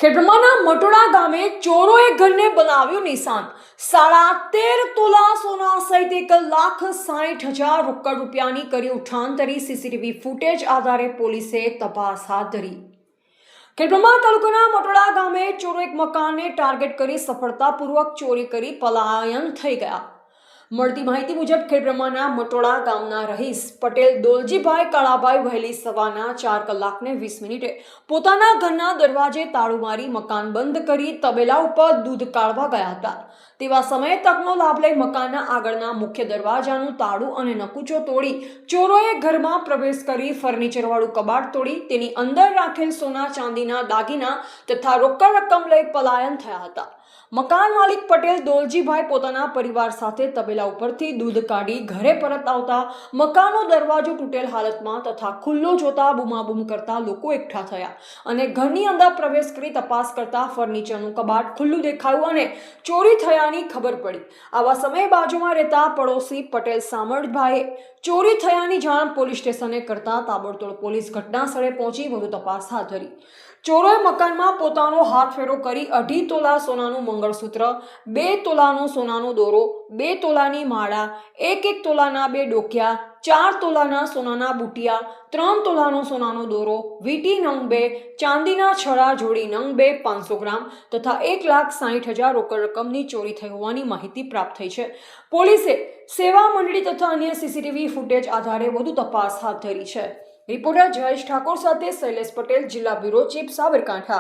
ખેડબ્રહ્માના મટોડા ગામે ચોરોએ ઘરને બનાવ્યું નિશાન। 13.5 તોલા સોના સહિત 1,60,000 રોકડ રૂપિયાની કરી ઉઠાંતરી। સીસીટીવી ફૂટેજ આધારે પોલીસે તપાસ હાથ ધરી। ખેડબ્રહ્મા તાલુકાના મટોડા ગામે ચોરો એક મકાનને ટાર્ગેટ કરી સફળતાપૂર્વક ચોરી કરી પલાયન થઈ ગયા। મળતી માહિતી મુજબ ખેડબ્રહ્માના મટોડા ગામના રહીશ પટેલ દોલજીભાઈ કાળાભાઈ વહેલી સવારના 4:20 પોતાના ઘરના દરવાજે તાળું મારી મકાન બંધ કરી તબેલા ઉપર દૂધ કાઢવા ગયા હતા। તેવા સમયે તકનો લાભ લઈ મકાનના આગળના મુખ્ય દરવાજાનું તાળું અને નકુચો તોડી ચોરોએ ઘરમાં પ્રવેશ કરી ફર્નિચરવાળું કબાટ તોડી તેની અંદર રાખેલ સોના ચાંદીના દાગીના તથા રોકડ રકમ લઈ પલાયન થયા હતા। મકાન માલિક પટેલ દોલજીભાઈ પોતાના પરિવાર સાથે તબેલા ઉપરથી દૂધ કાઢી ઘરે પરત આવતા મકાનનો દરવાજો તૂટેલ હાલતમાં તથા ખુલ્લો જોતા બૂમાબૂમ કરતા લોકો એકઠા થયા અને ઘરની અંદર પ્રવેશ કરી તપાસ કરતા ફર્નિચરનું કબાટ ખુલ્લું દેખાયું અને ચોરી થયાની ખબર પડી। આવા સમયે બાજુમાં રહેતા પડોશી પટેલ સામળભાઈએ ચોરી થયાની જાણ પોલીસ સ્ટેશને કરતા તાબડતોડ પોલીસ ઘટના સ્થળે પહોંચી વધુ તપાસ હાથ ધરી। ચોરોએ મકાનમાં પોતાનો હાથ ફેરો કરી 2.5 તોલા સોનાનું મંગળસૂત્ર, 2 તોલાનો સોનાનો દોરો, 2 તોલાની માળા, 1 તોલાના 2 ડોકિયા, 4 તોલાના સોનાના બુટિયા, 3 તોલાનો સોનાનો દોરો, વીટી નંગ 2, ચાંદીના છડા જોડી નંગ 2 500 ગ્રામ તથા 1,60,000 રોકડ રકમની ચોરી થઈ હોવાની માહિતી પ્રાપ્ત થઈ છે। પોલીસે સેવા મંડળી તથા અન્ય સીસીટીવી ફૂટેજ આધારે વધુ તપાસ હાથ ધરી છે। રિપોર્ટર જયેશ ઠાકોર સાથે શૈલેષ પટેલ, જિલ્લા બ્યુરો ચીફ, સાબરકાંઠા।